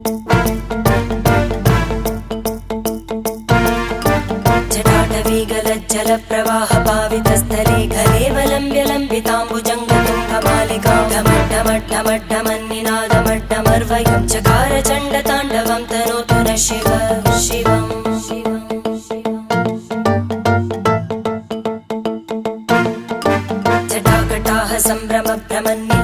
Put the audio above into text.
जटाटवीगलज्जलप्रवाहपावितस्थले घलेवलम्ब्य लम्बिताम्बुजङ्गतुङ्गमालिकां ढमड्ढमड्ढमड्ढमन्निनादमड्ढमर्वयं चकार चण्डताण्डवं तनोतु नः शिव शिवम् जटाकटाः सम्भ्रमभ्रमन्नि